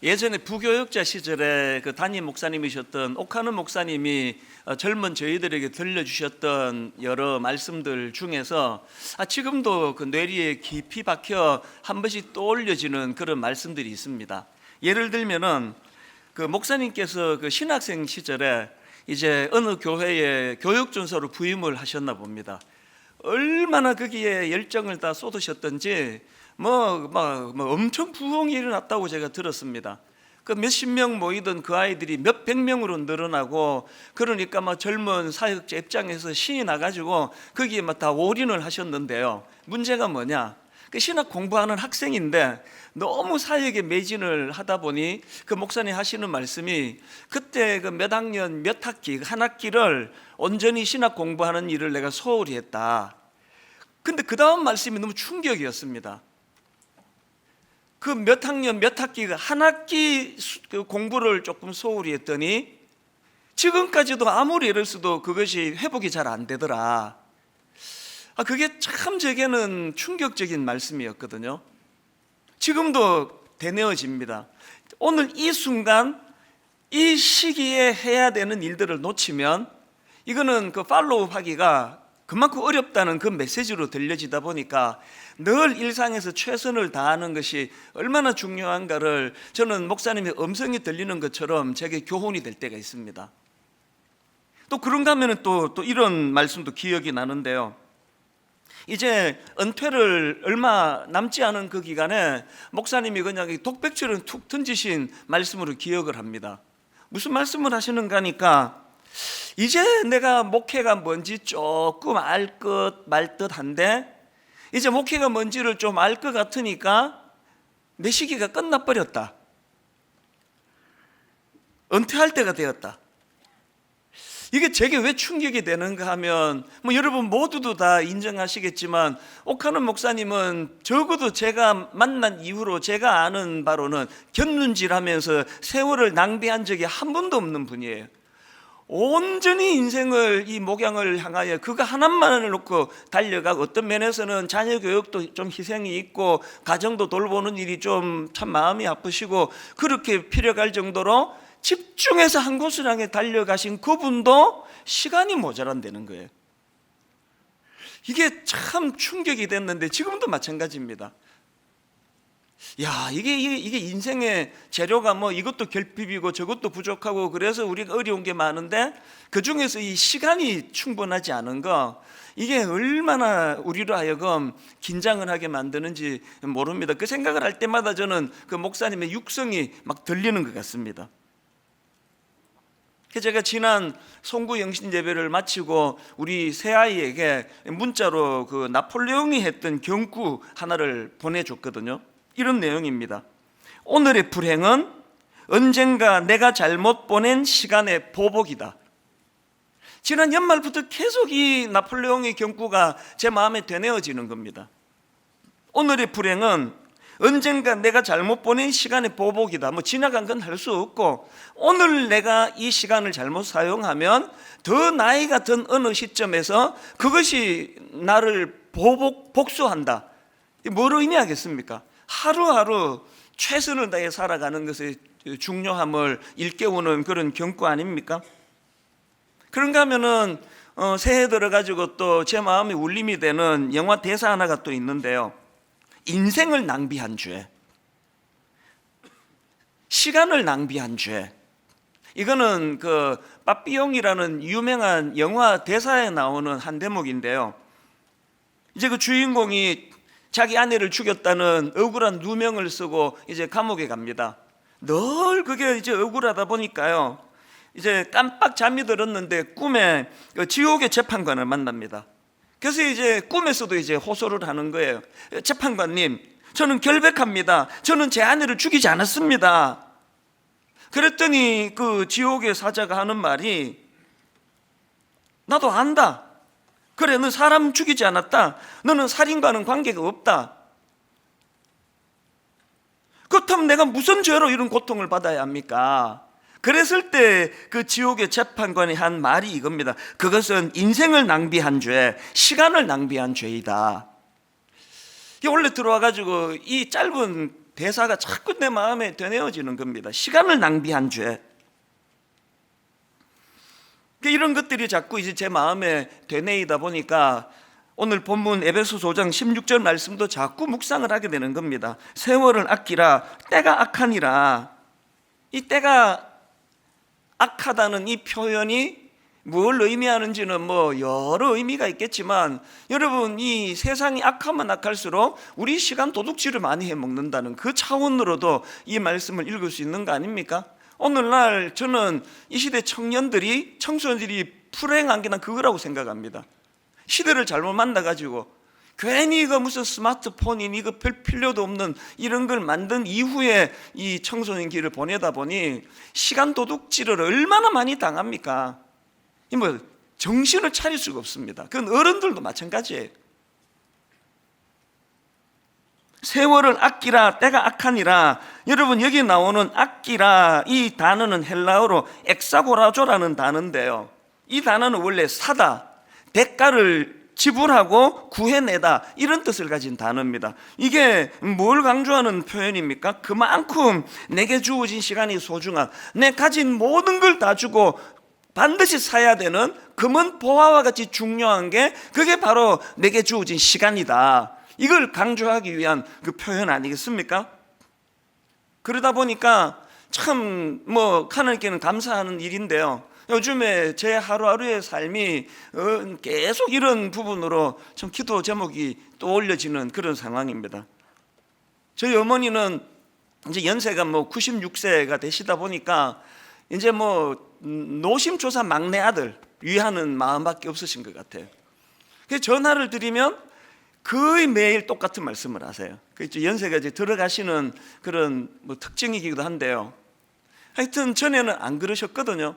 예전에 부교역자 시절에 그 담임 목사님이셨던 옥하는 목사님이 젊은 저희들에게 들려주셨던 여러 말씀들 중에서 지금도 그 뇌리에 깊이 박혀 한 번씩 떠올려지는 그런 말씀들이 있습니다. 예를 들면은 그 목사님께서 그 신학생 시절에 이제 어느 교회에 교육준사로 부임을 하셨나 봅니다. 얼마나 거기에 열정을 다 쏟으셨던지 엄청 부흥이 일어났다고 제가 들었습니다. 그 몇십 명 모이던 그 아이들이 몇백 명으로 늘어나고, 그러니까 막 젊은 사역자 입장에서 신이 나가지고 거기에 막 다 올인을 하셨는데요. 문제가 뭐냐? 그 신학 공부하는 학생인데 너무 사역에 매진을 하다 보니 그 목사님 하시는 말씀이, 그때 그 몇 학년 몇 학기 한 학기를 온전히 신학 공부하는 일을 내가 소홀히 했다. 근데 그 다음 말씀이 너무 충격이었습니다. 그 몇 학년 몇 학기가 한 학기 공부를 조금 소홀히 했더니 지금까지도 아무리 애를 써도 그것이 회복이 잘 안 되더라. 그게 참 제게는 충격적인 말씀이었거든요. 지금도 되뇌어집니다. 오늘 이 순간 이 시기에 해야 되는 일들을 놓치면 이거는 그 팔로우 하기가 그만큼 어렵다는 그 메시지로 들려지다 보니까 늘 일상에서 최선을 다하는 것이 얼마나 중요한가를 저는 목사님의 음성이 들리는 것처럼 제게 교훈이 될 때가 있습니다. 또 그런가 하면 또 이런 말씀도 기억이 나는데요. 이제 은퇴를 얼마 남지 않은 그 기간에 목사님이 그냥 독백처럼 툭 던지신 말씀으로 기억을 합니다. 무슨 말씀을 하시는가 하니까, 이제 내가 목회가 뭔지 조금 알 것 말 듯한데 이제 목회가 뭔지를 좀 알 것 같으니까 내 시기가 끝나버렸다. 은퇴할 때가 되었다. 이게 제게 왜 충격이 되는가 하면 여러분 모두도 다 인정하시겠지만 옥하는 목사님은 적어도 제가 만난 이후로 제가 아는 바로는 곁눈질하면서 세월을 낭비한 적이 한 번도 없는 분이에요. 온전히 인생을 이 목양을 향하여 그거 하나만을 놓고 달려가고, 어떤 면에서는 자녀 교육도 좀 희생이 있고 가정도 돌보는 일이 좀 참 마음이 아프시고 그렇게 필요할 정도로 집중해서 한 곳을 향해 달려가신 그분도 시간이 모자란다는 거예요. 이게 참 충격이 됐는데 지금도 마찬가지입니다. 이게 인생의 재료가 이것도 결핍이고 저것도 부족하고 그래서 우리가 어려운 게 많은데 그 중에서 이 시간이 충분하지 않은 거, 이게 얼마나 우리로 하여금 긴장을 하게 만드는지 모릅니다. 그 생각을 할 때마다 저는 그 목사님의 육성이 막 들리는 것 같습니다. 제가 지난 송구 영신 예배를 마치고 우리 새아이에게 문자로 그 나폴레옹이 했던 경구 하나를 보내줬거든요. 이런 내용입니다. 오늘의 불행은 언젠가 내가 잘못 보낸 시간의 보복이다. 지난 연말부터 계속 이 나폴레옹의 경구가 제 마음에 되뇌어지는 겁니다. 오늘의 불행은 언젠가 내가 잘못 보낸 시간의 보복이다. 지나간 건 할 수 없고 오늘 내가 이 시간을 잘못 사용하면 더 나이가 든 어느 시점에서 그것이 나를 복수한다. 뭐로 의미하겠습니까? 하루하루 최선을 다해 살아가는 것의 중요함을 일깨우는 그런 경고 아닙니까? 그런가 하면은 새해 들어가지고 또 제 마음에 울림이 되는 영화 대사 하나가 또 있는데요. 인생을 낭비한 죄, 시간을 낭비한 죄. 이거는 그 빠삐용이라는 유명한 영화 대사에 나오는 한 대목인데요. 이제 그 주인공이 자기 아내를 죽였다는 억울한 누명을 쓰고 이제 감옥에 갑니다. 늘 그게 이제 억울하다 보니까요, 이제 깜빡 잠이 들었는데 꿈에 그 지옥의 재판관을 만납니다. 그래서 이제 꿈에서도 이제 호소를 하는 거예요. 재판관님, 저는 결백합니다. 저는 제 아내를 죽이지 않았습니다. 그랬더니 그 지옥의 사자가 하는 말이, 나도 안다. 그래, 너 사람 죽이지 않았다. 너는 살인과는 관계가 없다. 그렇다면 내가 무슨 죄로 이런 고통을 받아야 합니까? 그랬을 때 그 지옥의 재판관이 한 말이 이겁니다. 그것은 인생을 낭비한 죄, 시간을 낭비한 죄이다. 원래 들어와가지고 이 짧은 대사가 자꾸 내 마음에 되뇌어지는 겁니다. 시간을 낭비한 죄. 이런 것들이 자꾸 이제 제 마음에 되뇌이다 보니까 오늘 본문 에베소서 5장 16절 말씀도 자꾸 묵상을 하게 되는 겁니다. 세월을 아끼라 때가 악하니라. 이 때가 악하다는 이 표현이 뭘 의미하는지는 여러 의미가 있겠지만, 여러분, 이 세상이 악하면 악할수록 우리 시간 도둑질을 많이 해먹는다는 그 차원으로도 이 말씀을 읽을 수 있는 거 아닙니까? 오늘날 저는 이 시대 청소년들이 불행한 게 난 그거라고 생각합니다. 시대를 잘못 만나가지고 괜히 이거 무슨 스마트폰이니 이거 별 필요도 없는 이런 걸 만든 이후에 이 청소년 길을 보내다 보니 시간 도둑질을 얼마나 많이 당합니까? 정신을 차릴 수가 없습니다. 그건 어른들도 마찬가지예요. 세월을 아끼라 때가 악하니라. 여러분, 여기 나오는 아끼라 이 단어는 헬라어로 엑사고라조라는 단어인데요, 이 단어는 원래 사다, 대가를 지불하고 구해내다, 이런 뜻을 가진 단어입니다. 이게 뭘 강조하는 표현입니까? 그만큼 내게 주어진 시간이 소중한, 내 가진 모든 걸 다 주고 반드시 사야 되는 금은 보화와 같이 중요한 게 그게 바로 내게 주어진 시간이다, 이걸 강조하기 위한 그 표현 아니겠습니까? 그러다 보니까 참 하나님께는 감사하는 일인데요, 요즘에 제 하루하루의 삶이 계속 이런 부분으로 좀 기도 제목이 떠올려지는 그런 상황입니다. 저희 어머니는 이제 연세가 96세가 되시다 보니까 이제 노심초사 막내 아들 위하는 마음밖에 없으신 것 같아요. 그래서 전화를 드리면 거의 매일 똑같은 말씀을 하세요. 연세가 이제 들어가시는 그런 특징이기도 한데요, 하여튼 전에는 안 그러셨거든요.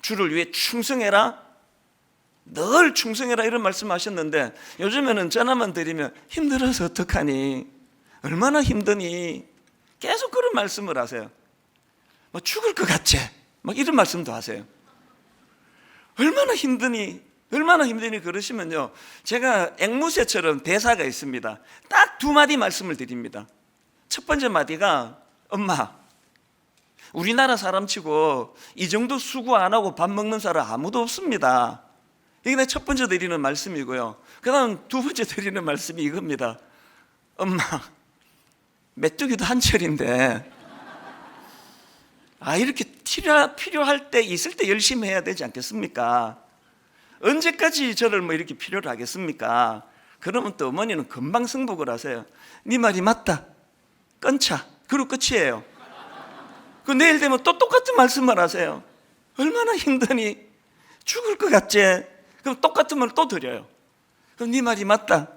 주를 위해 충성해라, 늘 충성해라, 이런 말씀하셨는데 요즘에는 전화만 드리면 힘들어서 어떡하니, 얼마나 힘드니, 계속 그런 말씀을 하세요. 죽을 것 같지, 이런 말씀도 하세요. 얼마나 힘드니 그러시면요, 제가 앵무새처럼 대사가 있습니다. 딱 두 마디 말씀을 드립니다. 첫 번째 마디가, 엄마, 우리나라 사람치고 이 정도 수고 안 하고 밥 먹는 사람 아무도 없습니다. 이게 내 첫 번째 드리는 말씀이고요. 그 다음 두 번째 드리는 말씀이 이겁니다. 엄마, 메뚜기도 한철인데 이렇게 필요할 때 있을 때 열심히 해야 되지 않겠습니까? 언제까지 저를 이렇게 필요로 하겠습니까? 그러면 또 어머니는 금방 승복을 하세요. 네 말이 맞다, 끊자, 그리고 끝이에요. 그 내일 되면 또 똑같은 말씀을 하세요. 얼마나 힘드니, 죽을 것 같지? 그럼 똑같은 말을 또 드려요. 그럼 네 말이 맞다.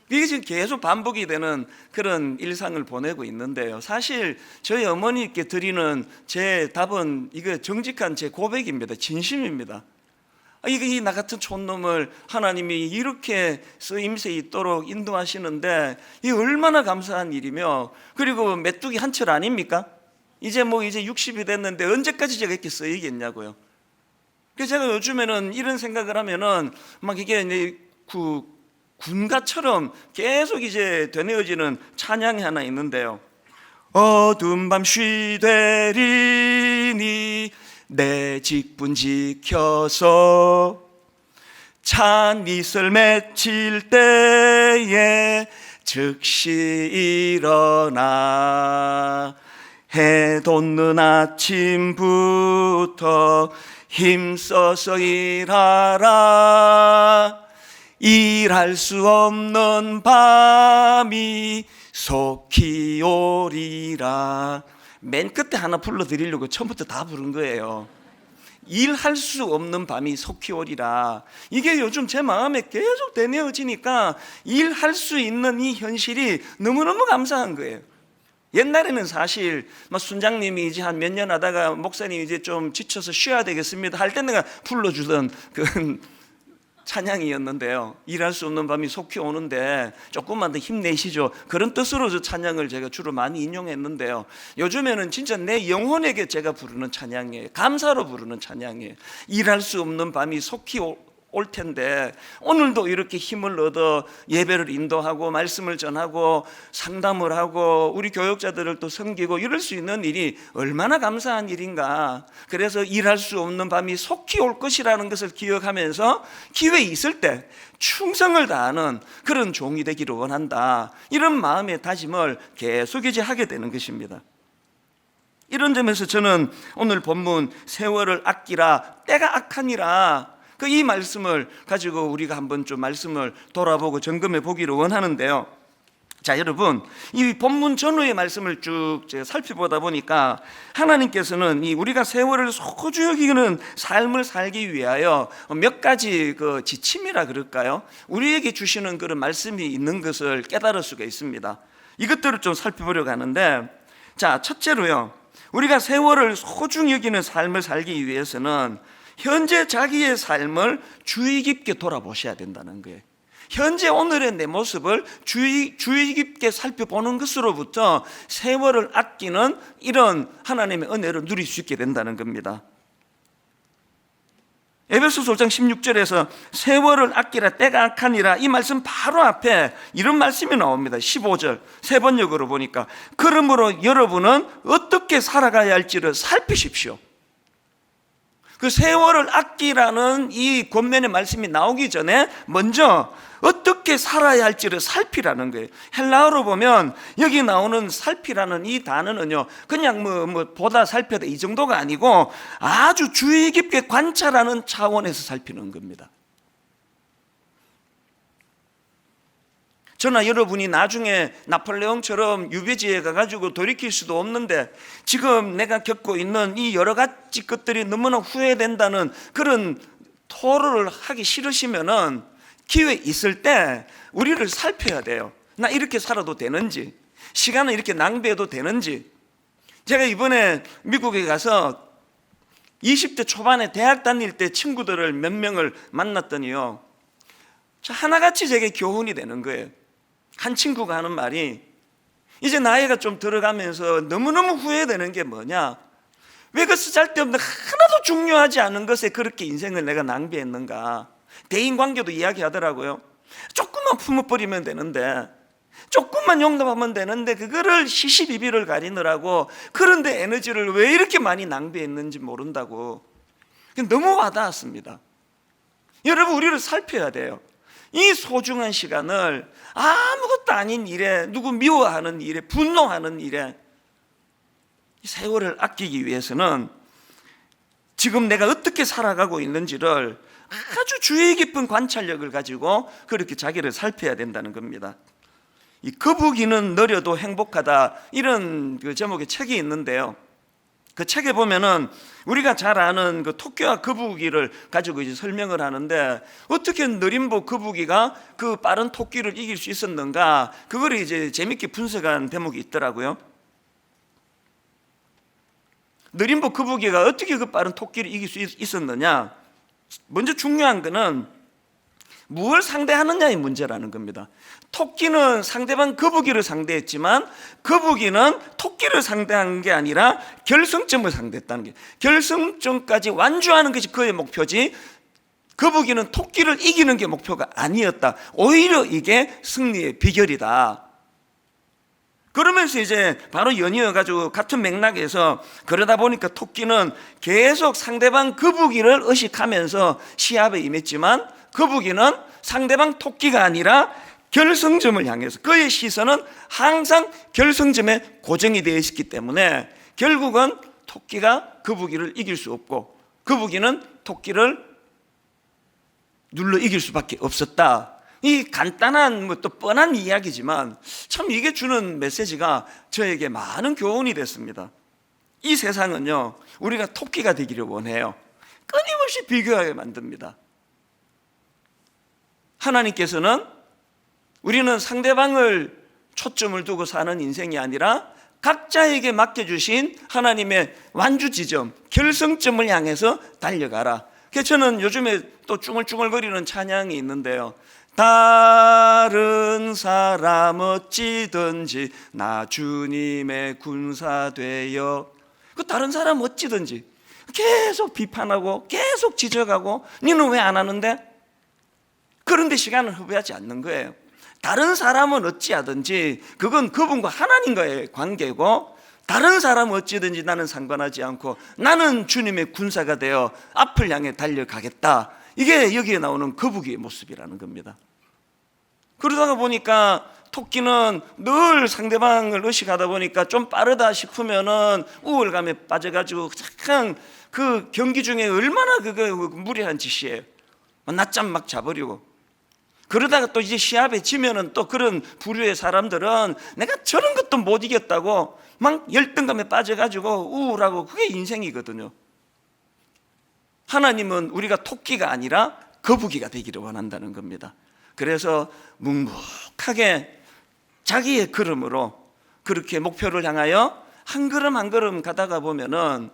이게 지금 계속 반복이 되는 그런 일상을 보내고 있는데요, 사실 저희 어머니께 드리는 제 답은 이거 정직한 제 고백입니다. 진심입니다. 이게 나 같은 촌놈을 하나님이 이렇게 쓰임새 있도록 인도하시는데 이게 얼마나 감사한 일이며, 그리고 메뚜기 한철 아닙니까? 이제 이제 60이 됐는데 언제까지 제가 이렇게 쓰이겠냐고요. 그래서 제가 요즘에는 이런 생각을 하면은 이게 이제 군가처럼 계속 이제 되뇌어지는 찬양이 하나 있는데요, 어두운 밤 쉬되리니 내 직분 지켜서 찬 이슬 맺힐 때에 즉시 일어나 해 돋는 아침부터 힘써서 일하라. 일할 수 없는 밤이 속히 오리라. 맨 끝에 하나 불러드리려고 처음부터 다 부른 거예요. 일할 수 없는 밤이 속히 오리라. 이게 요즘 제 마음에 계속 되뇌어지니까 일할 수 있는 이 현실이 너무너무 감사한 거예요. 옛날에는 사실 순장님이 이제 한 몇 년 하다가 목사님이 이제 좀 지쳐서 쉬어야 되겠습니다 할 때 내가 불러주던 그 찬양이었는데요, 일할 수 없는 밤이 속히 오는데 조금만 더 힘내시죠, 그런 뜻으로 저 찬양을 제가 주로 많이 인용했는데요, 요즘에는 진짜 내 영혼에게 제가 부르는 찬양이에요. 감사로 부르는 찬양이에요. 일할 수 없는 밤이 속히 올 텐데 오늘도 이렇게 힘을 얻어 예배를 인도하고 말씀을 전하고 상담을 하고 우리 교역자들을 또 섬기고 이럴 수 있는 일이 얼마나 감사한 일인가. 그래서 일할 수 없는 밤이 속히 올 것이라는 것을 기억하면서 기회 있을 때 충성을 다하는 그런 종이 되기를 원한다. 이런 마음의 다짐을 계속 이제 하게 되는 것입니다. 이런 점에서 저는 오늘 본문 세월을 아끼라 때가 악하니라 이 말씀을 가지고 우리가 한번 좀 말씀을 돌아보고 점검해 보기를 원하는데요. 자, 여러분, 이 본문 전후의 말씀을 쭉 살펴보다 보니까 하나님께서는 이 우리가 세월을 소중히 여기는 삶을 살기 위하여 몇 가지 그 지침이라 그럴까요? 우리에게 주시는 그런 말씀이 있는 것을 깨달을 수가 있습니다. 이것들을 좀 살펴보려고 하는데, 자, 첫째로요, 우리가 세월을 소중히 여기는 삶을 살기 위해서는 현재 자기의 삶을 주의 깊게 돌아보셔야 된다는 거예요. 현재 오늘의 내 모습을 주의 깊게 살펴보는 것으로부터 세월을 아끼는 이런 하나님의 은혜를 누릴 수 있게 된다는 겁니다. 에베소서 5장 16절에서 세월을 아끼라 때가 악하니라 이 말씀 바로 앞에 이런 말씀이 나옵니다. 15절 세 번역으로 보니까 그러므로 여러분은 어떻게 살아가야 할지를 살피십시오. 그 세월을 아끼라는 이 권면의 말씀이 나오기 전에 먼저 어떻게 살아야 할지를 살피라는 거예요. 헬라어로 보면 여기 나오는 살피라는 이 단어는요, 그냥 보다 살펴다 이 정도가 아니고 아주 주의 깊게 관찰하는 차원에서 살피는 겁니다. 저나 여러분이 나중에 나폴레옹처럼 유배지에 가가지고 돌이킬 수도 없는데 지금 내가 겪고 있는 이 여러 가지 것들이 너무나 후회된다는 그런 토로를 하기 싫으시면은 기회 있을 때 우리를 살펴야 돼요. 나 이렇게 살아도 되는지, 시간을 이렇게 낭비해도 되는지. 제가 이번에 미국에 가서 20대 초반에 대학 다닐 때 친구들을 몇 명을 만났더니요, 하나같이 제게 교훈이 되는 거예요. 한 친구가 하는 말이 이제 나이가 좀 들어가면서 너무너무 후회되는 게 뭐냐, 왜 그 쓰잘데없는 하나도 중요하지 않은 것에 그렇게 인생을 내가 낭비했는가. 대인관계도 이야기하더라고요. 조금만 품어버리면 되는데, 조금만 용납하면 되는데 그거를 시시비비를 가리느라고 그런데 에너지를 왜 이렇게 많이 낭비했는지 모른다고. 너무 와닿았습니다. 여러분, 우리를 살펴야 돼요. 이 소중한 시간을 아무것도 아닌 일에, 누구 미워하는 일에, 분노하는 일에, 세월을 아끼기 위해서는 지금 내가 어떻게 살아가고 있는지를 아주 주의 깊은 관찰력을 가지고 그렇게 자기를 살펴야 된다는 겁니다. 이 거북이는 느려도 행복하다, 이런 그 제목의 책이 있는데요, 그 책에 보면은 우리가 잘 아는 그 토끼와 거북이를 가지고 이제 설명을 하는데, 어떻게 느림보 거북이가 그 빠른 토끼를 이길 수 있었는가, 그거를 이제 재밌게 분석한 대목이 있더라고요. 느림보 거북이가 어떻게 그 빠른 토끼를 이길 수 있었느냐, 먼저 중요한 거는 무엇을 상대하느냐의 문제라는 겁니다. 토끼는 상대방 거북이를 상대했지만 거북이는 토끼를 상대한 게 아니라 결승점을 상대했다는 게, 결승점까지 완주하는 것이 그의 목표지 거북이는 토끼를 이기는 게 목표가 아니었다. 오히려 이게 승리의 비결이다. 그러면서 이제 바로 연이어가지고 같은 맥락에서 그러다 보니까 토끼는 계속 상대방 거북이를 의식하면서 시합에 임했지만 거북이는 상대방 토끼가 아니라 결승점을 향해서 그의 시선은 항상 결승점에 고정이 되어 있었기 때문에 결국은 토끼가 거북이를 이길 수 없고 거북이는 토끼를 눌러 이길 수밖에 없었다. 이 간단한 또 뻔한 이야기지만 참 이게 주는 메시지가 저에게 많은 교훈이 됐습니다. 이 세상은요, 우리가 토끼가 되기를 원해요. 끊임없이 비교하게 만듭니다. 하나님께서는 우리는 상대방을 초점을 두고 사는 인생이 아니라 각자에게 맡겨주신 하나님의 완주 지점, 결승점을 향해서 달려가라. 그래서 저는 요즘에 또 쭝얼쭝얼거리는 찬양이 있는데요, 다른 사람 어찌든지 나 주님의 군사 되어. 그 다른 사람 어찌든지 계속 비판하고 계속 지적하고, 너는 왜 안 하는데? 그런데 시간을 허비하지 않는 거예요. 다른 사람은 어찌하든지 그건 그분과 하나님과의 관계고, 다른 사람은 어찌든지 나는 상관하지 않고 나는 주님의 군사가 되어 앞을 향해 달려가겠다. 이게 여기에 나오는 거북이의 모습이라는 겁니다. 그러다가 보니까 토끼는 늘 상대방을 의식하다 보니까 좀 빠르다 싶으면은 우월감에 빠져가지고 잠깐 그 경기 중에 얼마나 그거 무리한 짓이에요. 낮잠 막 자버리고. 그러다가 또 이제 시합에 지면은 또 그런 부류의 사람들은 내가 저런 것도 못 이겼다고 막 열등감에 빠져가지고 우울하고, 그게 인생이거든요. 하나님은 우리가 토끼가 아니라 거북이가 되기를 원한다는 겁니다. 그래서 묵묵하게 자기의 걸음으로 그렇게 목표를 향하여 한 걸음 한 걸음 가다가 보면은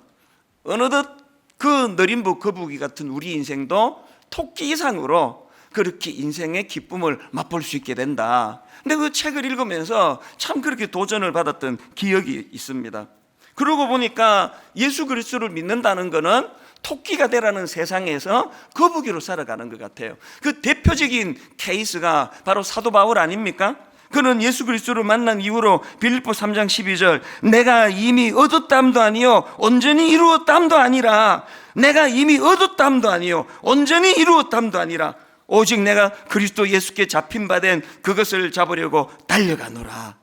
어느덧 그 느림부 거북이 같은 우리 인생도 토끼 이상으로 그렇게 인생의 기쁨을 맛볼 수 있게 된다. 근데 그 책을 읽으면서 참 그렇게 도전을 받았던 기억이 있습니다. 그러고 보니까 예수 그리스도를 믿는다는 것은 토끼가 되라는 세상에서 거북이로 살아가는 것 같아요. 그 대표적인 케이스가 바로 사도 바울 아닙니까? 그는 예수 그리스도를 만난 이후로 빌립보 3장 12절 내가 이미 얻었담도 아니요 온전히 이루었담도 아니라, 내가 이미 얻었담도 아니요 온전히 이루었담도 아니라 오직 내가 그리스도 예수께 잡힌 바 된 그것을 잡으려고 달려가노라.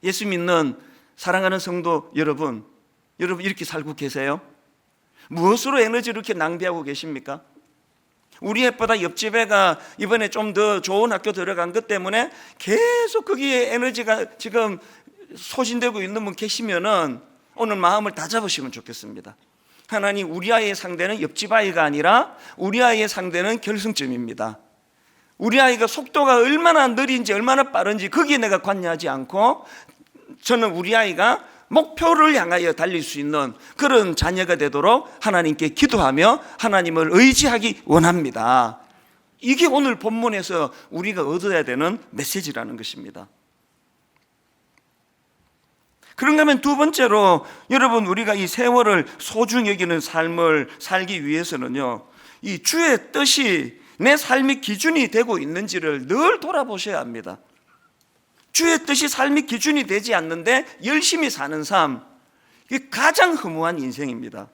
예수 믿는 사랑하는 성도 여러분 이렇게 살고 계세요? 무엇으로 에너지를 이렇게 낭비하고 계십니까? 우리 애보다 옆집 애가 이번에 좀 더 좋은 학교 들어간 것 때문에 계속 거기에 에너지가 지금 소진되고 있는 분 계시면은 오늘 마음을 다 잡으시면 좋겠습니다. 하나님, 우리 아이의 상대는 옆집 아이가 아니라 우리 아이의 상대는 결승점입니다. 우리 아이가 속도가 얼마나 느린지 얼마나 빠른지 거기에 내가 관여하지 않고, 저는 우리 아이가 목표를 향하여 달릴 수 있는 그런 자녀가 되도록 하나님께 기도하며 하나님을 의지하기 원합니다. 이게 오늘 본문에서 우리가 얻어야 되는 메시지라는 것입니다. 그런가 하면 두 번째로, 여러분, 우리가 이 세월을 소중히 여기는 삶을 살기 위해서는요, 이 주의 뜻이 내 삶의 기준이 되고 있는지를 늘 돌아보셔야 합니다. 주의 뜻이 삶의 기준이 되지 않는데 열심히 사는 삶, 이게 가장 허무한 인생입니다.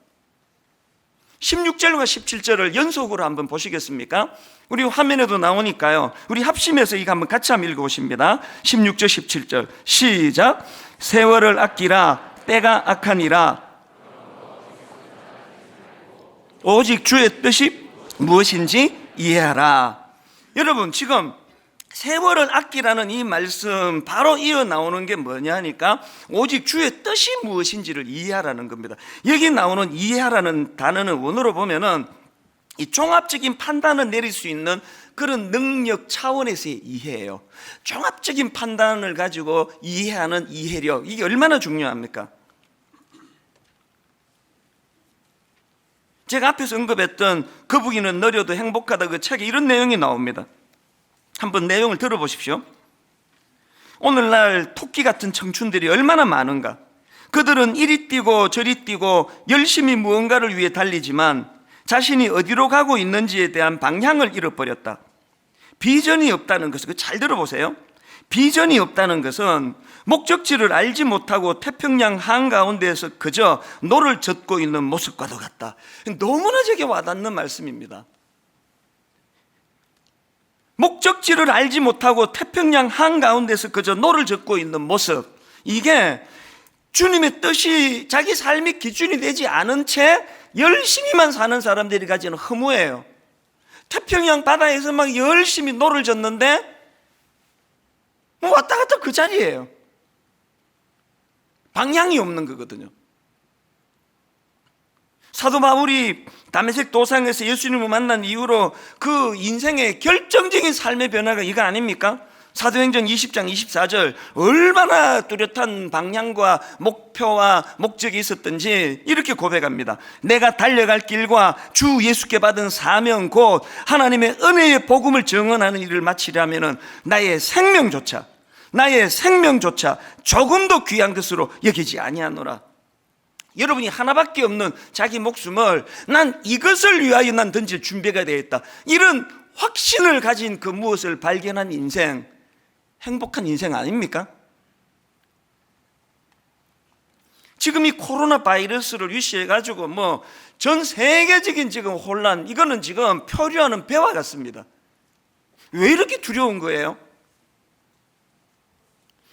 16절과 17절을 연속으로 한번 보시겠습니까? 우리 화면에도 나오니까요, 우리 합심해서 이거 한번 같이 한번 읽어보십니다. 16절 17절 시작. 세월을 아끼라 때가 악하니라. 오직 주의 뜻이 무엇인지 이해하라. 여러분, 지금 세월을 아끼라는 이 말씀 바로 이어 나오는 게 뭐냐 하니까 오직 주의 뜻이 무엇인지를 이해하라는 겁니다. 여기 나오는 이해하라는 단어는 원어로 보면은 이 종합적인 판단을 내릴 수 있는 그런 능력 차원에서의 이해예요. 종합적인 판단을 가지고 이해하는 이해력, 이게 얼마나 중요합니까? 제가 앞에서 언급했던 거북이는 느려도 행복하다, 그 책에 이런 내용이 나옵니다. 한번 내용을 들어보십시오. 오늘날 토끼 같은 청춘들이 얼마나 많은가. 그들은 이리 뛰고 저리 뛰고 열심히 무언가를 위해 달리지만 자신이 어디로 가고 있는지에 대한 방향을 잃어버렸다. 비전이 없다는 것은, 잘 들어보세요. 비전이 없다는 것은 목적지를 알지 못하고 태평양 한가운데에서 그저 노를 젓고 있는 모습과도 같다. 너무나 제게 와닿는 말씀입니다. 목적지를 알지 못하고 태평양 한가운데서 그저 노를 젓고 있는 모습, 이게 주님의 뜻이 자기 삶의 기준이 되지 않은 채 열심히만 사는 사람들이 가지는 허무예요. 태평양 바다에서 막 열심히 노를 젓는데 뭐 왔다 갔다 그 자리예요. 방향이 없는 거거든요. 사도 바울이 다메섹 도상에서 예수님을 만난 이후로 그 인생의 결정적인 삶의 변화가 이거 아닙니까? 사도행전 20장 24절 얼마나 뚜렷한 방향과 목표와 목적이 있었던지 이렇게 고백합니다. 내가 달려갈 길과 주 예수께 받은 사명 곧 하나님의 은혜의 복음을 증언하는 일을 마치려면 나의 생명조차 조금도 귀한 것으로 여기지 아니하노라. 여러분이 하나밖에 없는 자기 목숨을 난 이것을 위하여 난 던질 준비가 되어 있다, 이런 확신을 가진 그 무엇을 발견한 인생, 행복한 인생 아닙니까? 지금 이 코로나 바이러스를 유시해 가지고 뭐 전 세계적인 지금 혼란, 이거는 지금 표류하는 배와 같습니다. 왜 이렇게 두려운 거예요?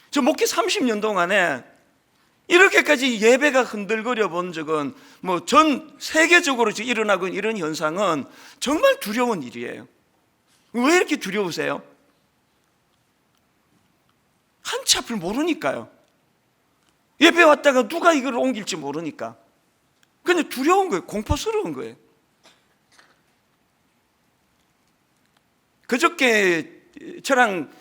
저 목회 30년 동안에 이렇게까지 예배가 흔들거려 본 적은 뭐 전 세계적으로 일어나고 있는 이런 현상은 정말 두려운 일이에요. 왜 이렇게 두려우세요? 한치 앞을 모르니까요. 예배 왔다가 누가 이걸 옮길지 모르니까. 그냥 두려운 거예요. 공포스러운 거예요. 그저께 저랑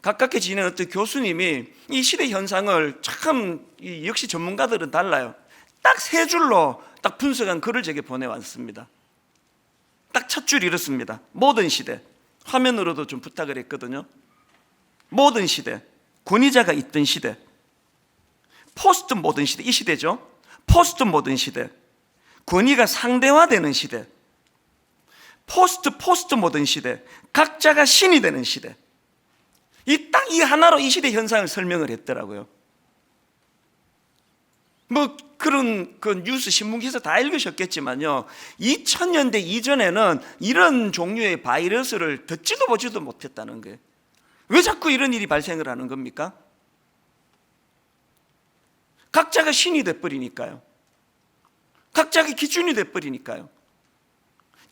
가깝게 지내는 어떤 교수님이 이 시대 현상을 참 역시 전문가들은 달라요. 딱 세 줄로 딱 분석한 글을 제게 보내왔습니다. 딱 첫 줄 이렇습니다. 모든 시대. 화면으로도 좀 부탁을 했거든요. 모든 시대, 권위자가 있던 시대, 포스트 모던 시대, 이 시대죠. 포스트 모던 시대, 권위가 상대화되는 시대, 포스트 모던 시대, 각자가 신이 되는 시대. 딱 이 하나로 이 시대 현상을 설명을 했더라고요. 뭐 그런 그 뉴스 신문 기사 다 읽으셨겠지만요, 2000년대 이전에는 이런 종류의 바이러스를 듣지도 보지도 못했다는 거예요. 왜 자꾸 이런 일이 발생을 하는 겁니까? 각자가 신이 돼버리니까요. 각자가 기준이 돼버리니까요.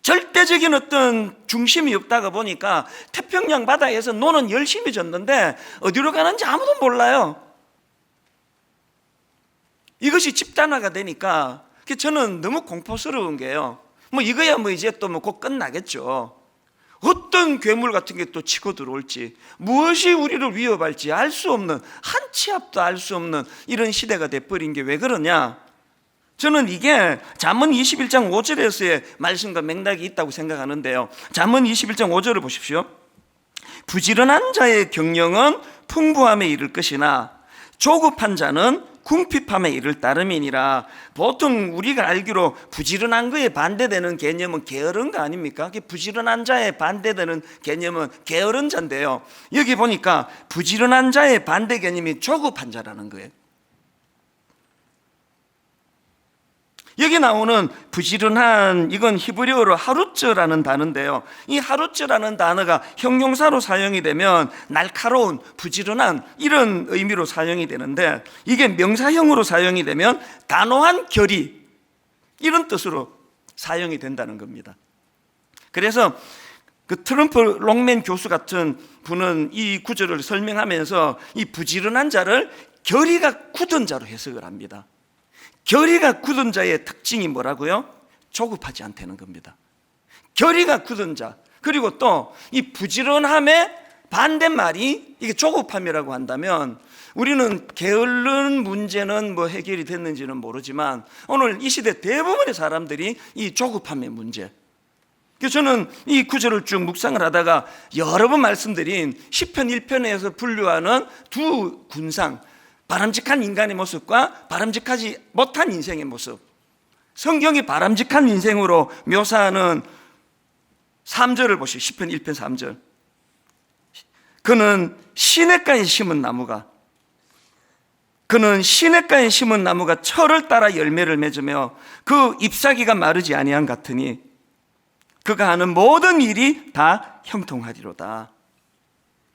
절대적인 어떤 중심이 없다가 보니까 태평양 바다에서 노는 열심히 졌는데 어디로 가는지 아무도 몰라요. 이것이 집단화가 되니까 저는 너무 공포스러운 게요. 뭐 이거야 뭐 이제 또 뭐 곧 끝나겠죠. 어떤 괴물 같은 게 또 치고 들어올지, 무엇이 우리를 위협할지 알 수 없는, 한치 앞도 알 수 없는 이런 시대가 돼버린 게 왜 그러냐? 저는 이게 잠언 21장 5절에서의 말씀과 맥락이 있다고 생각하는데요. 잠언 21장 5절을 보십시오. 부지런한 자의 경영은 풍부함에 이를 것이나 조급한 자는 궁핍함에 이를 따름이니라. 보통 우리가 알기로 부지런한 거에 반대되는 개념은 게으른 거 아닙니까? 부지런한 자에 반대되는 개념은 게으른 자인데요, 여기 보니까 부지런한 자의 반대 개념이 조급한 자라는 거예요. 여기 나오는 부지런한, 이건 히브리어로 하루츠라는 단어인데요, 이 하루츠라는 단어가 형용사로 사용이 되면 날카로운, 부지런한 이런 의미로 사용이 되는데, 이게 명사형으로 사용이 되면 단호한 결의, 이런 뜻으로 사용이 된다는 겁니다. 그래서 그 트럼프 롱맨 교수 같은 분은 이 구절을 설명하면서 이 부지런한 자를 결의가 굳은 자로 해석을 합니다. 결의가 굳은 자의 특징이 뭐라고요? 조급하지 않다는 겁니다. 결의가 굳은 자, 그리고 또 이 부지런함의 반대말이 이게 조급함이라고 한다면, 우리는 게으른 문제는 뭐 해결이 됐는지는 모르지만 오늘 이 시대 대부분의 사람들이 이 조급함의 문제, 그래서 저는 이 구절을 쭉 묵상을 하다가 여러 번 말씀드린 시편 1편에서 분류하는 두 군상, 바람직한 인간의 모습과 바람직하지 못한 인생의 모습, 성경이 바람직한 인생으로 묘사하는 3절을 보시죠. 시편 1편 3절. 그는 시냇가에 심은 나무가 철을 따라 열매를 맺으며 그 잎사귀가 마르지 아니한 같으니 그가 하는 모든 일이 다 형통하리로다.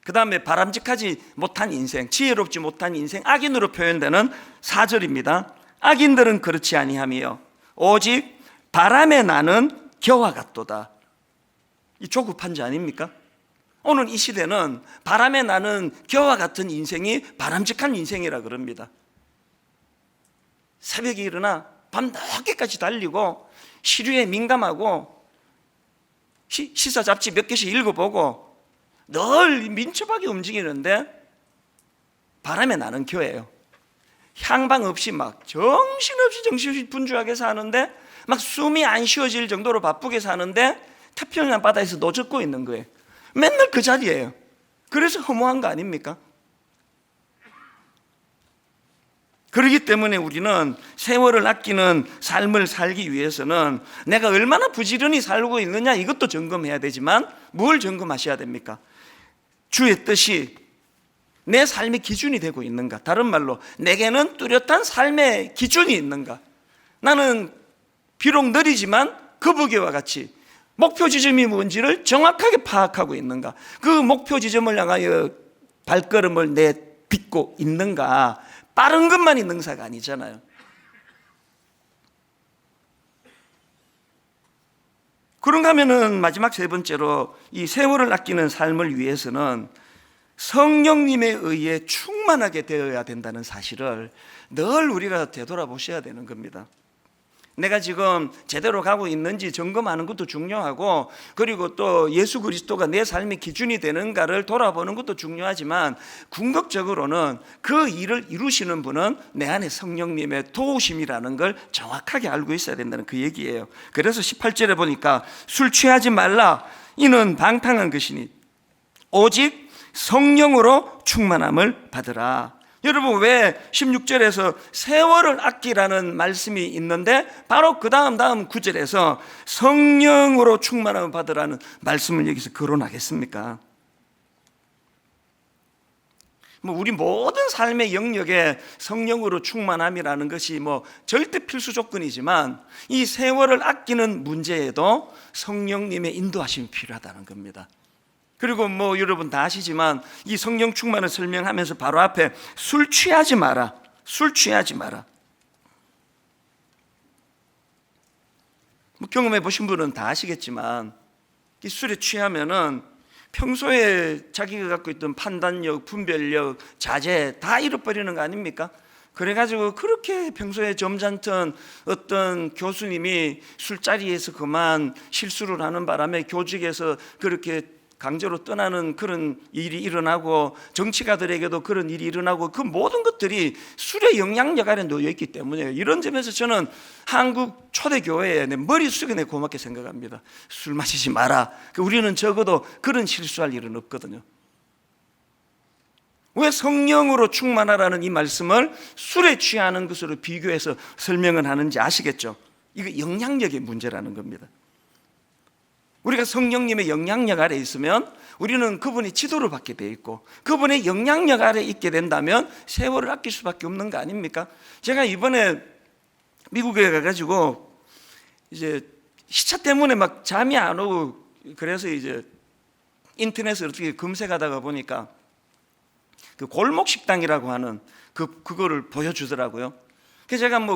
그 다음에 바람직하지 못한 인생, 지혜롭지 못한 인생, 악인으로 표현되는 4절입니다. 악인들은 그렇지 아니하며 오직 바람에 나는 겨와 같도다. 이 조급한 자 아닙니까? 오늘 이 시대는 바람에 나는 겨와 같은 인생이 바람직한 인생이라 그럽니다. 새벽에 일어나 밤 늦게까지 달리고 시류에 민감하고 시사 잡지 몇 개씩 읽어보고 늘 민첩하게 움직이는데 바람에 나는 겨예요. 향방 없이 막 정신없이 분주하게 사는데, 막 숨이 안 쉬어질 정도로 바쁘게 사는데 태평양 바다에서 노젓고 있는 거예요. 맨날 그 자리예요. 그래서 허무한 거 아닙니까? 그렇기 때문에 우리는 세월을 아끼는 삶을 살기 위해서는 내가 얼마나 부지런히 살고 있느냐 이것도 점검해야 되지만 뭘 점검하셔야 됩니까? 주의 뜻이 내 삶의 기준이 되고 있는가? 다른 말로 내게는 뚜렷한 삶의 기준이 있는가? 나는 비록 느리지만 거북이와 같이 목표 지점이 뭔지를 정확하게 파악하고 있는가? 그 목표 지점을 향하여 발걸음을 내딛고 있는가? 빠른 것만이 능사가 아니잖아요. 그런가 하면은 마지막 세 번째로 이 세월을 아끼는 삶을 위해서는 성령님에 의해 충만하게 되어야 된다는 사실을 늘 우리가 되돌아보셔야 되는 겁니다. 내가 지금 제대로 가고 있는지 점검하는 것도 중요하고, 그리고 또 예수 그리스도가 내 삶의 기준이 되는가를 돌아보는 것도 중요하지만, 궁극적으로는 그 일을 이루시는 분은 내 안에 성령님의 도우심이라는 걸 정확하게 알고 있어야 된다는 그 얘기예요. 그래서 18절에 보니까 술 취하지 말라, 이는 방탕한 것이니 오직 성령으로 충만함을 받으라. 여러분, 왜 16절에서 세월을 아끼라는 말씀이 있는데 바로 그 다음 9절에서 성령으로 충만함을 받으라는 말씀을 여기서 거론하겠습니까? 우리 모든 삶의 영역에 성령으로 충만함이라는 것이 절대 필수 조건이지만, 이 세월을 아끼는 문제에도 성령님의 인도하심이 필요하다는 겁니다. 그리고 여러분 다 아시지만 이 성령 충만을 설명하면서 바로 앞에 술 취하지 마라, 술 취하지 마라. 경험해 보신 분은 다 아시겠지만 이 술에 취하면은 평소에 자기가 갖고 있던 판단력, 분별력, 자제 다 잃어버리는 거 아닙니까? 그래가지고 그렇게 평소에 점잖던 어떤 교수님이 술자리에서 그만 실수를 하는 바람에 교직에서 그렇게 강제로 떠나는 그런 일이 일어나고, 정치가들에게도 그런 일이 일어나고, 그 모든 것들이 술의 영향력 아래 놓여 있기 때문에, 이런 점에서 저는 한국 초대교회에 내 머리 숙여 고맙게 생각합니다. 술 마시지 마라. 우리는 적어도 그런 실수할 일은 없거든요. 왜 성령으로 충만하라는 이 말씀을 술에 취하는 것으로 비교해서 설명을 하는지 아시겠죠? 이거 영향력의 문제라는 겁니다. 우리가 성령님의 영향력 아래 있으면 우리는 그분의 지도를 받게 돼 있고, 그분의 영향력 아래 있게 된다면 세월을 아낄 수밖에 없는 거 아닙니까? 제가 이번에 미국에 가가지고 이제 시차 때문에 막 잠이 안 오고, 그래서 이제 인터넷을 어떻게 검색하다가 보니까 그 골목 식당이라고 하는 그거를 보여주더라고요. 그래서 제가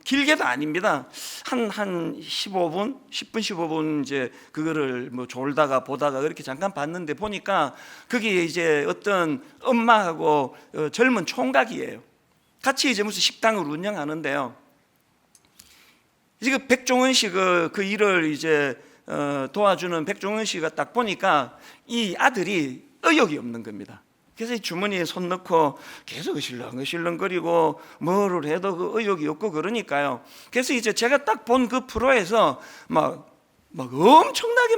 길게도 아닙니다. 한 15분, 10분, 15분 이제 그거를 졸다가 보다가 그렇게 잠깐 봤는데, 보니까 거기에 이제 어떤 엄마하고 젊은 총각이에요. 같이 이제 무슨 식당을 운영하는데요. 이제 백종원 씨 그 일을 이제 도와주는 백종원 씨가 딱 보니까 이 아들이 의욕이 없는 겁니다. 그래서 이 주머니에 손 넣고 계속 으실렁거리고 뭐를 해도 그 의욕이 없고 그러니까요. 그래서 이제 제가 딱 본 그 프로에서 막 엄청나게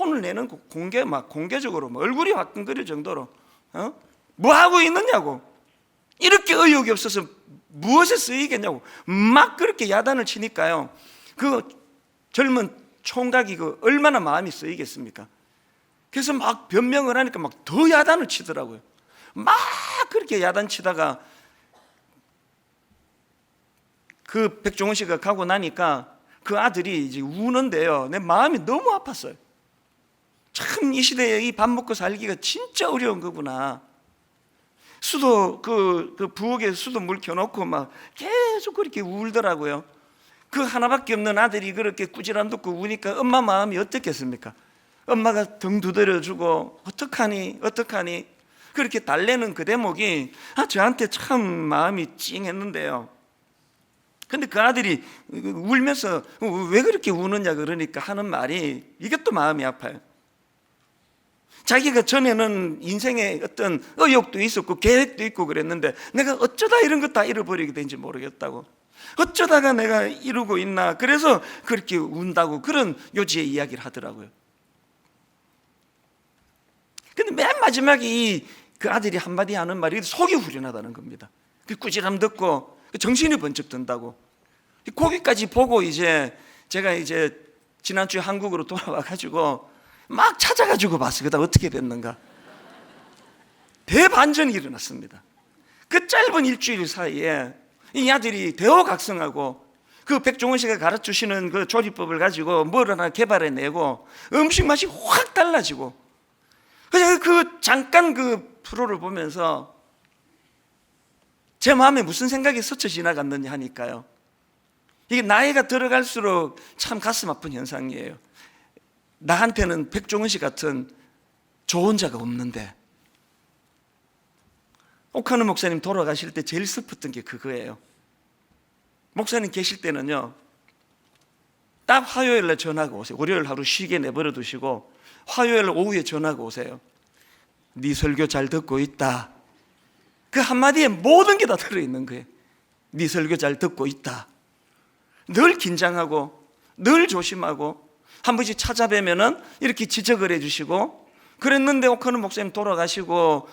혼을 내는 공개적으로 얼굴이 화끈거릴 정도로 뭐 하고 있느냐고, 이렇게 의욕이 없어서 무엇에 쓰이겠냐고 막 그렇게 야단을 치니까요. 그 젊은 총각이 얼마나 마음이 쓰이겠습니까? 그래서 막 변명을 하니까 더 야단을 치더라고요. 막 그렇게 야단치다가 그 백종원 씨가 가고 나니까 그 아들이 이제 우는데요, 내 마음이 너무 아팠어요. 참 이 시대에 이 밥 먹고 살기가 진짜 어려운 거구나. 수도 그 부엌에 수도 물 켜놓고 막 계속 그렇게 울더라고요. 그 하나밖에 없는 아들이 그렇게 꾸지람 듣고 우니까 엄마 마음이 어떻겠습니까? 엄마가 등 두드려주고 어떡하니 그렇게 달래는 그 대목이 저한테 참 마음이 찡했는데요. 근데 그 아들이 울면서 왜 그렇게 우느냐 그러니까 하는 말이, 이게 또 마음이 아파요. 자기가 전에는 인생에 어떤 의욕도 있었고 계획도 있고 그랬는데 내가 어쩌다 이런 거 다 잃어버리게 된지 모르겠다고, 어쩌다가 내가 이러고 있나, 그래서 그렇게 운다고 그런 요지의 이야기를 하더라고요. 근데 맨 마지막에 그 아들이 한마디 하는 말이 속이 후련하다는 겁니다. 그 꾸지람 듣고 정신이 번쩍 든다고. 거기까지 보고 제가 지난주에 한국으로 돌아와 가지고 막 찾아가지고 봤어요. 그다음 어떻게 됐는가. 대반전이 일어났습니다. 그 짧은 일주일 사이에 이 아들이 대호각성하고 그 백종원 씨가 가르쳐주시는 그 조리법을 가지고 뭘 하나 개발해내고 음식 맛이 확 달라지고, 그래서 그 잠깐 그 프로를 보면서 제 마음에 무슨 생각이 스쳐 지나갔느냐 하니까요, 이게 나이가 들어갈수록 참 가슴 아픈 현상이에요. 나한테는 백종원 씨 같은 좋은 자가 없는데, 옥하는 목사님 돌아가실 때 제일 슬펐던 게 그거예요. 목사님 계실 때는요, 딱 화요일 날 전화가 오세요. 월요일 하루 쉬게 내버려 두시고 화요일 오후에 전화가 오세요. 네 설교 잘 듣고 있다. 그 한마디에 모든 게 다 들어있는 거예요. 네 설교 잘 듣고 있다. 늘 긴장하고 늘 조심하고 한 번씩 찾아뵈면은 이렇게 지적을 해주시고 그랬는데, 옥하는 목사님 돌아가시고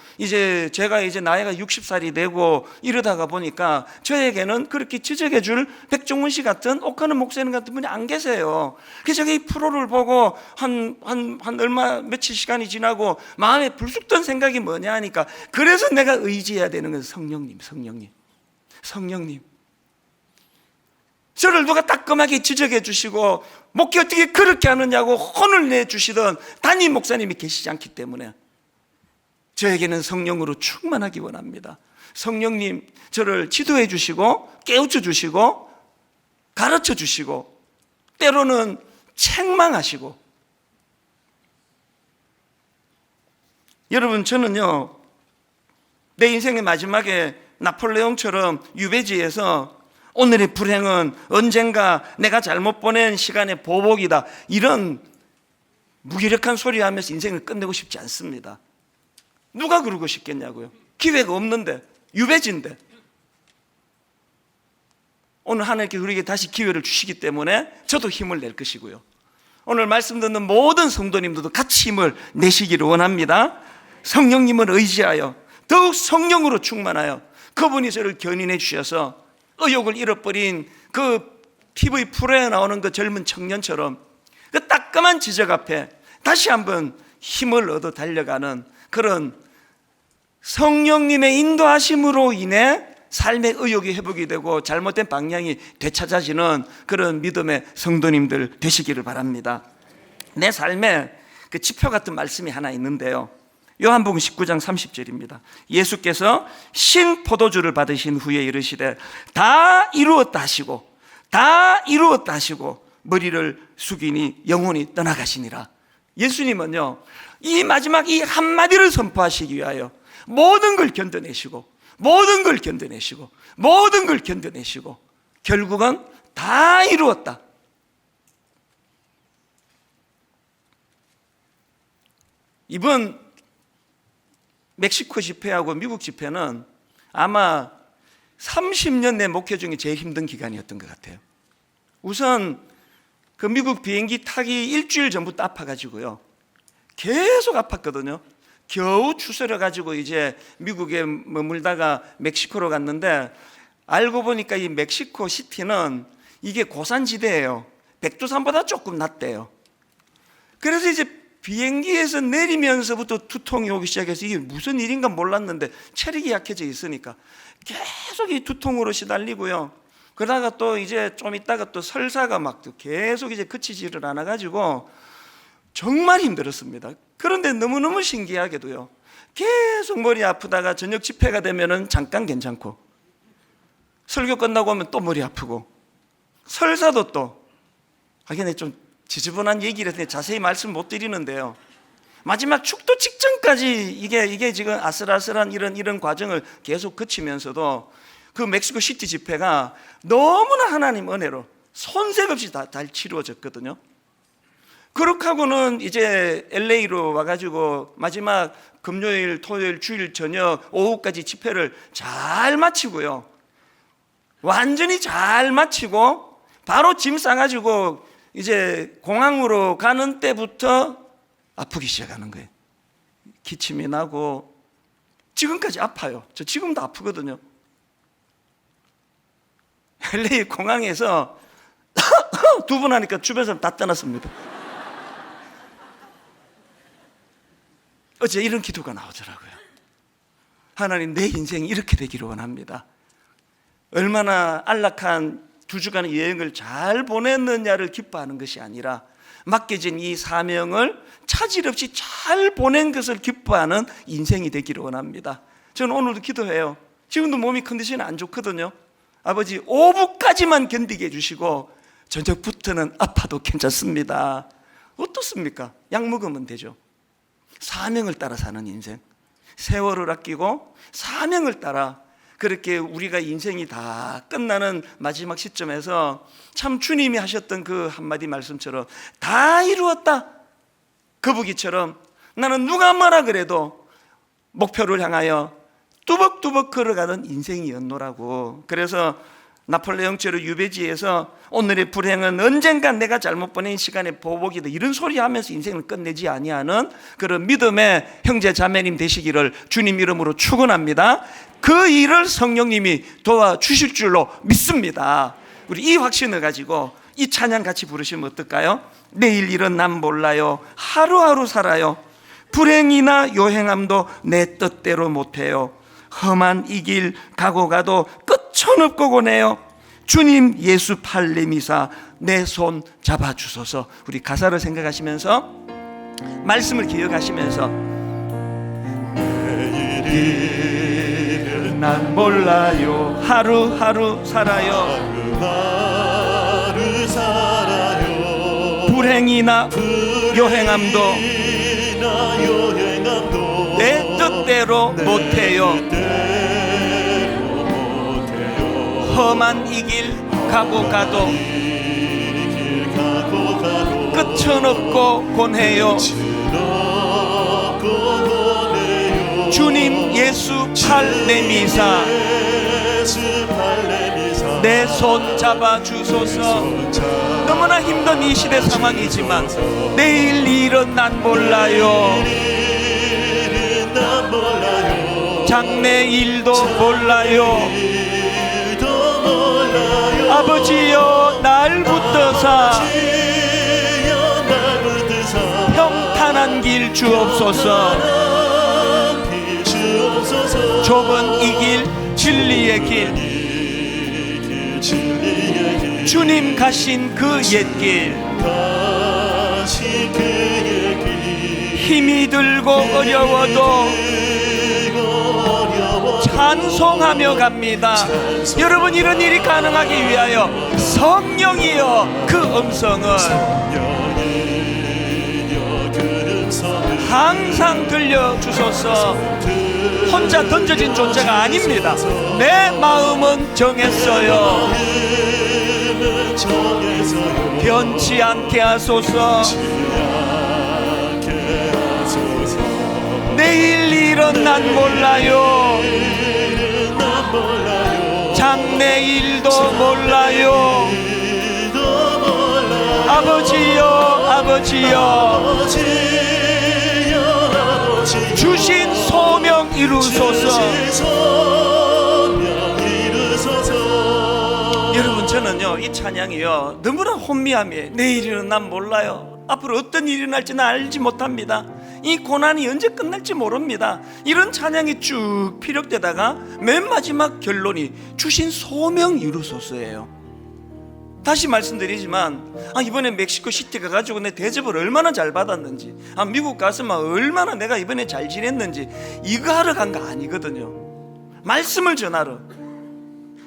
제가 나이가 60살이 되고 이러다가 보니까 저에게는 그렇게 지적해 줄 백종원 씨 같은, 옥하는 목사님 같은 분이 안 계세요. 그래서 제가 이 프로를 보고 며칠 시간이 지나고 마음에 불쑥 든 생각이 뭐냐 하니까, 그래서 내가 의지해야 되는 건 성령님. 저를 누가 따끔하게 지적해 주시고 목회 어떻게 그렇게 하느냐고 혼을 내주시던 담임 목사님이 계시지 않기 때문에 저에게는 성령으로 충만하기 원합니다. 성령님 저를 지도해 주시고 깨우쳐 주시고 가르쳐 주시고 때로는 책망하시고. 여러분, 저는요, 내 인생의 마지막에 나폴레옹처럼 유배지에서 오늘의 불행은 언젠가 내가 잘못 보낸 시간의 보복이다, 이런 무기력한 소리 하면서 인생을 끝내고 싶지 않습니다. 누가 그러고 싶겠냐고요. 기회가 없는데, 유배지인데. 오늘 하나님께 우리에게 다시 기회를 주시기 때문에 저도 힘을 낼 것이고요, 오늘 말씀 듣는 모든 성도님들도 같이 힘을 내시기를 원합니다. 성령님을 의지하여 더욱 성령으로 충만하여 그분이 저를 견인해 주셔서 의욕을 잃어버린 그 TV 프로에 나오는 그 젊은 청년처럼 그 따끔한 지적 앞에 다시 한번 힘을 얻어 달려가는 그런 성령님의 인도하심으로 인해 삶의 의욕이 회복이 되고 잘못된 방향이 되찾아지는 그런 믿음의 성도님들 되시기를 바랍니다. 내 삶에 그 지표 같은 말씀이 하나 있는데요, 요한복음 19장 30절입니다. 예수께서 신 포도주를 받으신 후에 이르시되 다 이루었다 하시고 머리를 숙이니 영혼이 떠나가시니라. 예수님은요, 이 마지막 이 한마디를 선포하시기 위하여 모든 걸 견뎌내시고 결국은 다 이루었다. 이번 멕시코 집회하고 미국 집회는 아마 30년 내 목회 중에 제일 힘든 기간이었던 것 같아요. 우선 그 미국 비행기 타기 일주일 전부터 아파가지고요, 계속 아팠거든요. 겨우 추스려가지고 미국에 머물다가 멕시코로 갔는데, 알고 보니까 이 멕시코 시티는 이게 고산지대예요. 백두산보다 조금 낮대요. 그래서 비행기에서 내리면서부터 두통이 오기 시작해서 이게 무슨 일인가 몰랐는데 체력이 약해져 있으니까 계속 이 두통으로 시달리고요. 그러다가 또 좀 있다가 또 설사가 막 계속 그치지를 않아가지고 정말 힘들었습니다. 그런데 너무너무 신기하게도요, 계속 머리 아프다가 저녁 집회가 되면은 잠깐 괜찮고, 설교 끝나고 오면 또 머리 아프고, 설사도 또 하긴 좀 지저분한 얘기를 해서 자세히 말씀 못 드리는데요, 마지막 축도 직전까지 이게 지금 아슬아슬한 이런 과정을 계속 거치면서도 그 멕시코 시티 집회가 너무나 하나님 은혜로 손색 없이 다 치루어졌거든요. 그렇게 하고는 LA로 와가지고 마지막 금요일, 토요일, 주일 저녁 오후까지 집회를 잘 마치고요, 완전히 잘 마치고 바로 짐 싸가지고 공항으로 가는 때부터 아프기 시작하는 거예요. 기침이 나고 지금까지 아파요. 저 지금도 아프거든요. LA 공항에서 두 번 하니까 주변 사람 다 떠났습니다. 어제 이런 기도가 나오더라고요. 하나님, 내 인생이 이렇게 되기를 원합니다. 얼마나 안락한 2주간의 여행을 잘 보냈느냐를 기뻐하는 것이 아니라 맡겨진 이 사명을 차질 없이 잘 보낸 것을 기뻐하는 인생이 되기를 원합니다. 저는 오늘도 기도해요. 지금도 몸이 컨디션이 안 좋거든요. 아버지, 오후까지만 견디게 해주시고 저녁부터는 아파도 괜찮습니다. 어떻습니까? 약 먹으면 되죠. 사명을 따라 사는 인생, 세월을 아끼고 사명을 따라, 그렇게 우리가 인생이 다 끝나는 마지막 시점에서 참 주님이 하셨던 그 한마디 말씀처럼 다 이루었다, 거북이처럼 나는 누가 뭐라 그래도 목표를 향하여 뚜벅뚜벅 걸어가는 인생이었노라고. 그래서 나폴레옹 제로 유배지에서 오늘의 불행은 언젠간 내가 잘못 보낸 시간의 보복이다, 이런 소리 하면서 인생을 끝내지 아니하는 그런 믿음의 형제 자매님 되시기를 주님 이름으로 축원합니다. 그 일을 성령님이 도와주실 줄로 믿습니다. 우리 이 확신을 가지고 이 찬양 같이 부르시면 어떨까요? 내일 일은 난 몰라요, 하루하루 살아요, 불행이나 요행함도 내 뜻대로 못해요, 험한 이 길 가고 가도 끝천없고 고네요, 주님 예수 팔 내미사 내 손 잡아주소서. 우리 가사를 생각하시면서 말씀을 기억하시면서 내일은 난 몰라요, 하루하루 살아요, 불행이나 요행함도 내 뜻대로 못해요, 험한 이 길 가고 가도 끝은 없고 곤해요, 주님 예수 팔 내미사 내 손 잡아주소서. 너무나 힘든 이 시대 상황이지만 내일 일은 난 몰라요, 장래일도 몰라요, 아버지여 날 붙드사 평탄한 길 주옵소서. 좁은 이 길 진리의 길, 주님 가신 그 옛길, 힘이 들고 어려워도 찬송하며 갑니다. 여러분, 이런 일이 가능하기 위하여 성령이여 그 음성을 항상 들려주소서. 혼자 던져진 존재가 아닙니다. 내 마음은 정했어요. 변치 않게 하소서. 내일 일은 난 몰라요, 장래일도 몰라요, 아버지여 아버지여 주신 소명 이루소서. 여러분, 저는요 이 찬양이요 너무나 혼미함이에요. 내일은 난 몰라요, 앞으로 어떤 일이 날지는 알지 못합니다, 이 고난이 언제 끝날지 모릅니다. 이런 찬양이 쭉 피력되다가 맨 마지막 결론이 주신 소명 이루소서예요. 다시 말씀드리지만 이번에 멕시코 시티 가가지고 내 대접을 얼마나 잘 받았는지, 미국 가서 얼마나 내가 이번에 잘 지냈는지 이거 하러 간 거 아니거든요. 말씀을 전하러,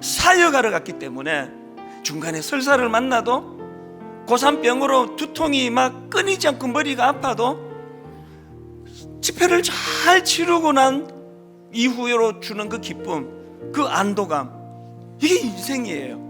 사역하러 갔기 때문에 중간에 설사를 만나도 고산병으로 두통이 막 끊이지 않고 머리가 아파도 집회를 잘 치르고 난 이후로 주는 그 기쁨, 그 안도감, 이게 인생이에요.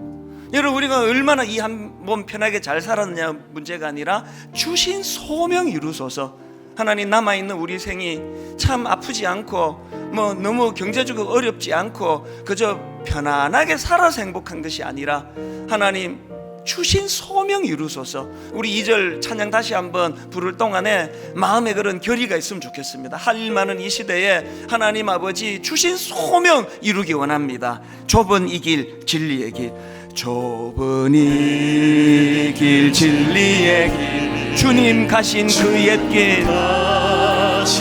여러분, 우리가 얼마나 이 한 몸 편하게 잘 살았느냐 문제가 아니라 주신 소명 이루소서. 하나님, 남아있는 우리 생이 참 아프지 않고 너무 경제적으로 어렵지 않고 그저 편안하게 살아서 행복한 것이 아니라 하나님 주신 소명 이루소서. 우리 2절 찬양 다시 한번 부를 동안에 마음에 그런 결의가 있으면 좋겠습니다. 할 일 많은 이 시대에 하나님 아버지 주신 소명 이루기 원합니다. 좁은 이 길 진리의 길, 좁은 이 길 진리의 길 주님 가신 그 옛길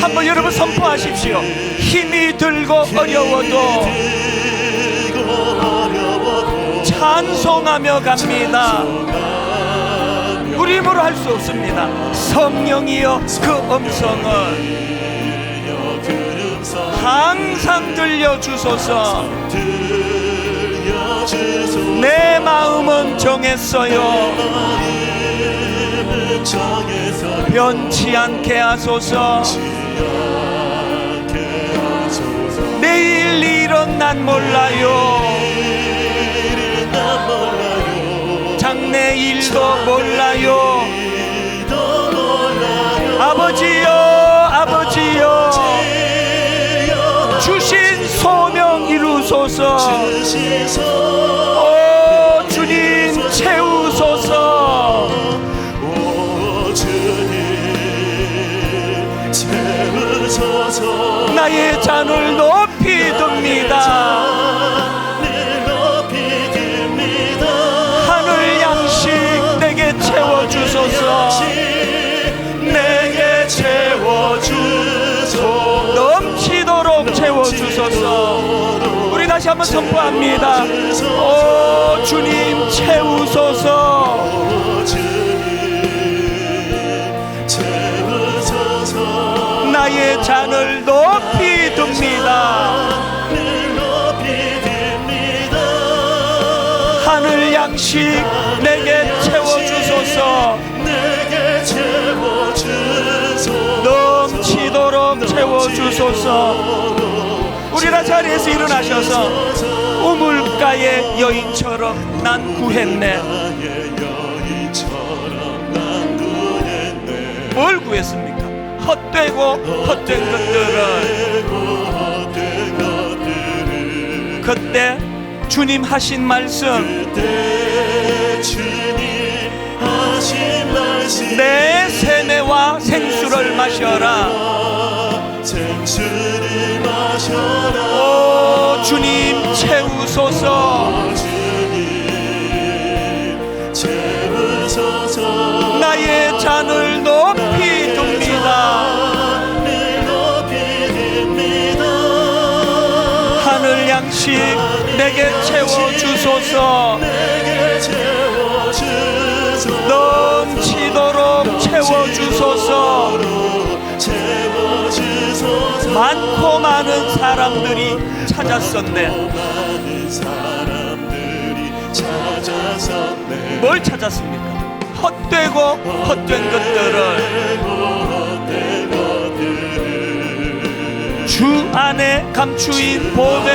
한번 여러분 선포하십시오. 힘이 들고 어려워도 찬송하며 갑니다. 우리 힘으로 할 수 없습니다. 성령이여 그 음성을 항상 들려주소서. 내 마음은 정했어요. 변치 않게 하소서. 내일 일은 난 몰라요. 장래 일도 몰라요. 아버지여 아버지여 주신 소명 이루소서. 오 주님 채우소서. 나의 잔을 높이 듭니다. 하늘 양식 내게 채워주소서. 내게 채워주소서. 넘치도록 채워주소서. 우리 다시 한번 선포합니다. 오 주님 채우소서. 나의 잔을 높이 듭니다. 하늘 양식 내게 채워주소서. 넘치도록 채워주소서. 우리 다 자리에서 일어나셔서 우물가의 여인처럼 난 구했네. 뭘 구했습니까? 헛되고 헛된 것들을. 그때 주님 하신 말씀, 내 세매와 생수를 마셔라. 오 주님 채우소서. 나의 잔을 높이 듭니다. 하늘 양식 내게 채워주소서. 넘치도록 채워주소서. 많고 많은 사람들이 찾았었네. 뭘 찾았습니까? 헛되고 헛된 것들을. 주 안에 감추인 보배.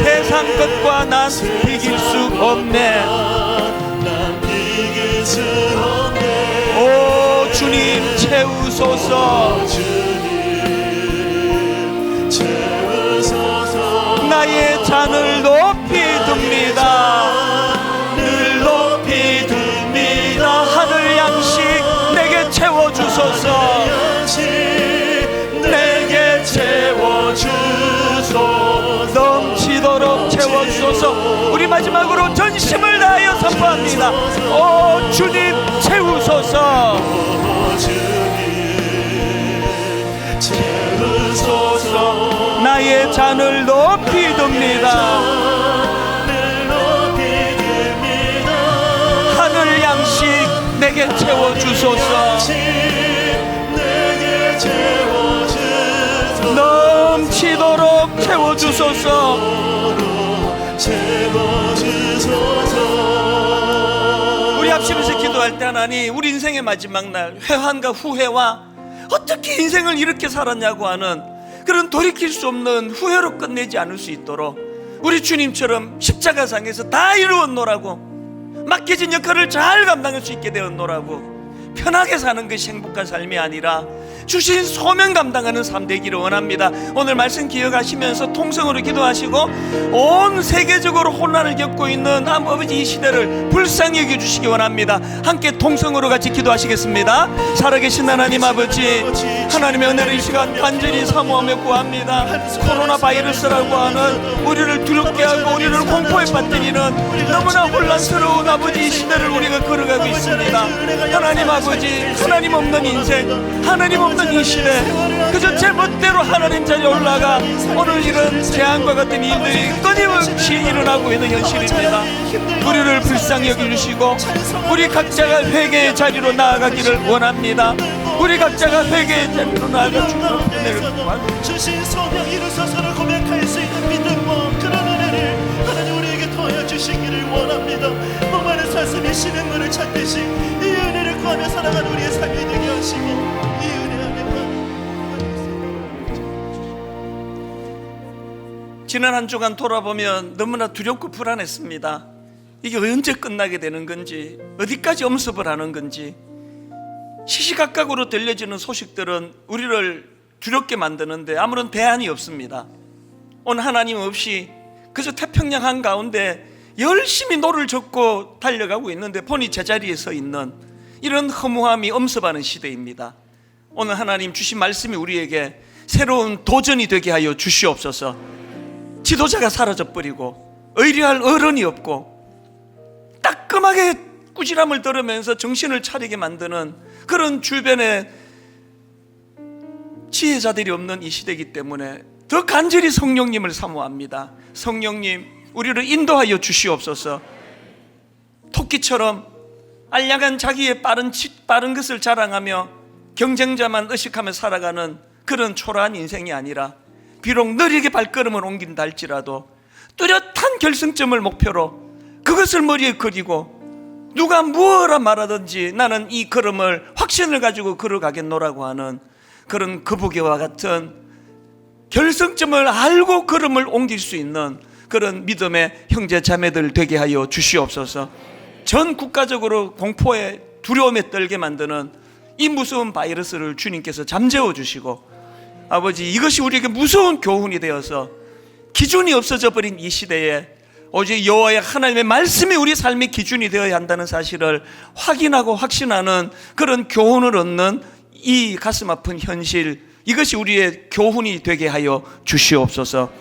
세상 것과 난 비길 수 없네. 오 주님 채우소서. 나의 잔을 높이 듭니다. 늘 높이 듭니다. 하늘 양식 내게 채워주소서. 내게 채워주소서. 넘치도록 채워주소서. 우리 마지막으로 전심을 다하여 선포합니다. 오 주님 채우소서. 채우소서. 나의 잔을 높이 듭니다. 하늘 양식 내게 채워주소서. 넘치도록 채워주소서. 우리 합심에서 기도할 때 하나님, 우리 인생의 마지막 날 회환과 후회와 어떻게 인생을 이렇게 살았냐고 하는 그런 돌이킬 수 없는 후회로 끝내지 않을 수 있도록 우리 주님처럼 십자가상에서 다 이루었노라고, 맡겨진 역할을 잘 감당할 수 있게 되었노라고, 편하게 사는 것이 행복한 삶이 아니라 주신 소명 감당하는 삶 되기를 원합니다. 오늘 말씀 기억하시면서 통성으로 기도하시고 온 세계적으로 혼란을 겪고 있는 아버지 이 시대를 불쌍히 여겨주시기 원합니다. 함께 통성으로 같이 기도하시겠습니다. 살아계신 하나님 아버지, 하나님의 은혜를 이 시간 간절히 사모하며 구합니다. 코로나 바이러스라고 하는 우리를 두렵게 하고 우리를 공포에 빠뜨리는 너무나 혼란스러운 아버지 이 시대를 우리가 걸어가고 있습니다. 하나님 아버지, 하나님 없는 인생, 하나님 없는 이 시대, 그저 제 멋대로 하나님 자리에 올라가 오늘 이런 재앙과 같은 일들이 끊임없이 일어나고 있는 현실입니다. 우리를 불쌍히 여겨주시고 우리 각자가 회개의 자리로 나아가기를 원합니다. 우리 각자가 회개의 자리로 나아가 주님의 은혜를 구합니다. 주신 소명 이루소서를 고백할 수 있는 믿음과 그런 은혜를 하나님 우리에게 더하여 주시기를 원합니다. 목마른 사슴이 쉬는 물을 찾듯이 이 은혜를 구하며 살아가는 우리의 삶이 되게 하시고 이 은혜 안에 지난 한 주간 돌아보면 너무나 두렵고 불안했습니다. 이게 언제 끝나게 되는 건지, 어디까지 엄습을 하는 건지, 시시각각으로 들려지는 소식들은 우리를 두렵게 만드는데 아무런 대안이 없습니다. 오늘 하나님 없이 그저 태평양 한가운데 열심히 노를 젓고 달려가고 있는데 본이 제자리에 서 있는 이런 허무함이 엄습하는 시대입니다. 오늘 하나님 주신 말씀이 우리에게 새로운 도전이 되게 하여 주시옵소서. 지도자가 사라져버리고 의뢰할 어른이 없고 따끔하게 꾸지람을 들으면서 정신을 차리게 만드는 그런 주변에 지혜자들이 없는 이 시대이기 때문에 더 간절히 성령님을 사모합니다. 성령님, 우리를 인도하여 주시옵소서. 토끼처럼 알량한 자기의 빠른 것을 자랑하며 경쟁자만 의식하며 살아가는 그런 초라한 인생이 아니라 비록 느리게 발걸음을 옮긴다 할지라도 뚜렷한 결승점을 목표로 그것을 머리에 그리고 누가 무엇라 말하든지 나는 이 걸음을 확신을 가지고 걸어가겠노라고 하는 그런 거북이와 같은 결승점을 알고 걸음을 옮길 수 있는 그런 믿음의 형제 자매들 되게 하여 주시옵소서. 전 국가적으로 공포에 두려움에 떨게 만드는 이 무서운 바이러스를 주님께서 잠재워 주시고 아버지, 이것이 우리에게 무서운 교훈이 되어서 기준이 없어져 버린 이 시대에 오직 여호와의 하나님의 말씀이 우리 삶의 기준이 되어야 한다는 사실을 확인하고 확신하는 그런 교훈을 얻는 이 가슴 아픈 현실, 이것이 우리의 교훈이 되게 하여 주시옵소서.